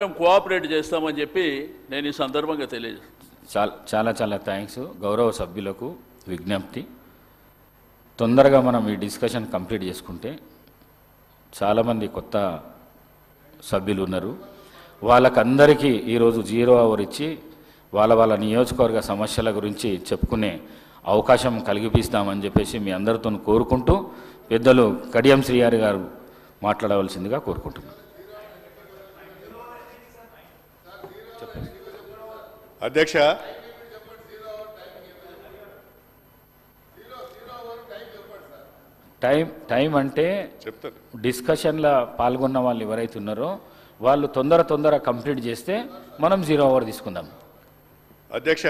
Cooperate చేస్తామని చెప్పి నేను ఈ సందర్భంగా తెలియజేస్తాను. చాలా చాలా థ్యాంక్స్. గౌరవ సభ్యులకు విజ్ఞప్తి, తొందరగా మనం ఈ డిస్కషన్ కంప్లీట్ చేసుకుంటే చాలామంది కొత్త సభ్యులు ఉన్నారు, వాళ్ళకందరికీ ఈరోజు 0 అవర్ ఇచ్చి వాళ్ళ నియోజకవర్గ సమస్యల గురించి చెప్పుకునే అవకాశం కలిగిపిస్తామని చెప్పేసి మీ అందరితో కోరుకుంటూ పెద్దలు కడియం శ్రీహరి గారు మాట్లాడవలసిందిగా కోరుకుంటున్నాను. అధ్యక్ష, టైం అంటే డిస్కషన్లో పాల్గొన్న వాళ్ళు ఎవరైతే ఉన్నారో వాళ్ళు తొందర కంప్లీట్ చేస్తే మనం 0 అవర్ తీసుకుందాం. అధ్యక్ష,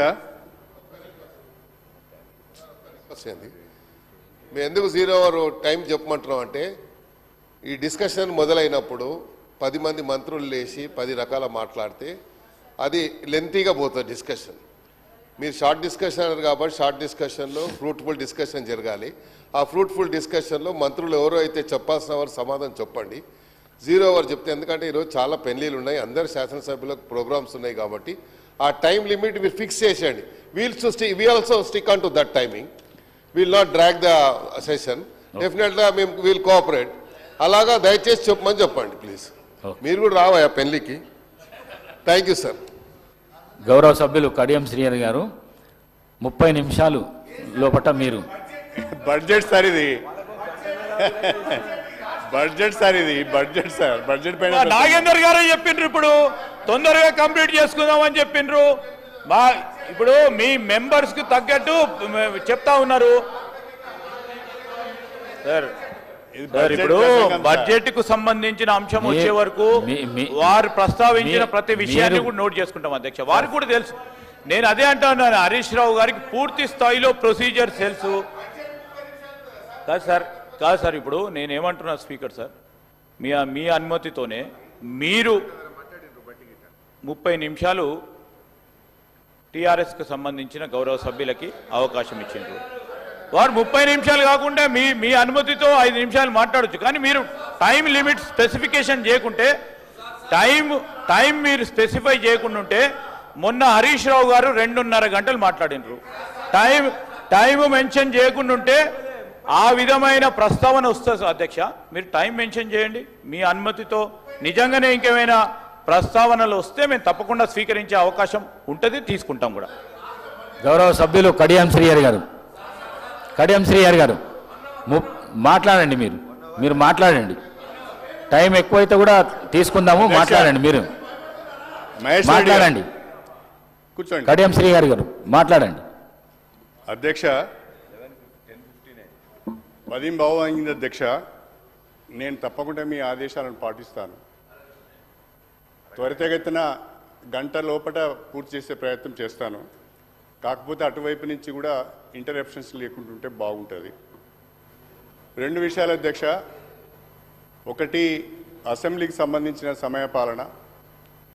మేము ఎందుకు 0 అవర్ టైం చెప్పమంటున్నాం అంటే, ఈ డిస్కషన్ మొదలైనప్పుడు 10 మంది మంత్రులు లేచి 10 రకాల మాట్లాడితే అది లెంతీగా పోతుంది డిస్కషన్. మీరు షార్ట్ డిస్కషన్ అన్నారు కాబట్టి షార్ట్ డిస్కషన్లో ఫ్రూట్ఫుల్ డిస్కషన్ జరగాలి. ఆ ఫ్రూట్ఫుల్ డిస్కషన్లో మంత్రులు ఎవరో అయితే చెప్పాల్సిన వారు సమాధానం చెప్పండి. 0 అవర్ చెప్తే, ఎందుకంటే ఈరోజు చాలా పెళ్లిళ్ళు ఉన్నాయి, అందరు శాసనసభ్యులకు ప్రోగ్రామ్స్ ఉన్నాయి కాబట్టి ఆ టైం లిమిట్ మీరు ఫిక్స్ చేసేయండి. We also stick on to that timing. Will not drag the session. డెఫినెట్గా మేము విల్ కోఆపరేట్. అలాగా దయచేసి చెప్పమని చెప్పండి ప్లీజ్. మీరు కూడా రావా పెళ్లికి. Thank you sir. గౌరవ సభ్యులు కడియం శ్రీహరి గారు 30 నిమిషాలు లోపల మీరు బడ్జెట్ సార్ ఇది, బడ్జెట్ సార్ ఇది, బడ్జెట్ సార్, బడ్జెట్ పైన నాగేందర్ గారు చెప్పిండ్రు, ఇప్పుడు తొందరగా కంప్లీట్ చేసుకుందామని చెప్పిండ్రు. ఇప్పుడు మీ మెంబర్స్ కి తగ్గట్టు చెప్తా ఉన్నారు సార్. ఇప్పుడు బడ్జెట్ కు సంబంధించిన అంశం వచ్చే వరకు వారు ప్రస్తావించిన ప్రతి విషయాన్ని కూడా నోట్ చేసుకుంటాం అధ్యక్ష. వారికి కూడా తెలుసు. నేను అదే అంటున్నాను, హరీష్ రావు గారికి పూర్తి స్థాయిలో ప్రొసీజర్ తెలుసు. కాదు సార్, ఇప్పుడు నేనేమంటున్నా స్పీకర్ సార్, మీ అనుమతితోనే మీరు 30 నిమిషాలు టీఆర్ఎస్కి సంబంధించిన గౌరవ సభ్యులకి అవకాశం ఇచ్చిండ్రు. వారు 30 నిమిషాలు కాకుండా మీ అనుమతితో 5 నిమిషాలు మాట్లాడచ్చు. కానీ మీరు టైం లిమిట్ స్పెసిఫికేషన్ చేయకుంటే, టైం మీరు స్పెసిఫై చేయకుండా ఉంటే, మొన్న హరీష్ రావు గారు 2.5 గంటలు మాట్లాడినరు. టైం మెన్షన్ చేయకుండా ఉంటే ఆ విధమైన ప్రస్తావన వస్తుంది అధ్యక్ష. మీరు టైం మెన్షన్ చేయండి. మీ అనుమతితో నిజంగానే ఇంకేమైనా ప్రస్తావనలు వస్తే మేము తప్పకుండా స్వీకరించే అవకాశం ఉంటుంది, తీసుకుంటాం కూడా. గౌరవ సభ్యులు కడియం శ్రీహరి గారు మాట్లాడండి. మీరు మాట్లాడండి. టైం ఎక్కువైతే కూడా తీసుకుందాము, మాట్లాడండి. మీరు మాట్లాడండి. కూర్చోండి. కడియం శ్రీహరి గారు మాట్లాడండి. అధ్యక్ష, 10 బావు అయింది అధ్యక్ష. నేను తప్పకుండా మీ ఆదేశాలను పాటిస్తాను. త్వరితగతిన గంట లోపల పూర్తి చేసే ప్రయత్నం చేస్తాను. కాకపోతే అటువైపు నుంచి కూడా ఇంటరప్షన్స్ లేకుంటుంటే బాగుంటుంది. 2 విషయాలు అధ్యక్ష. ఒకటి, అసెంబ్లీకి సంబంధించిన సమయపాలన.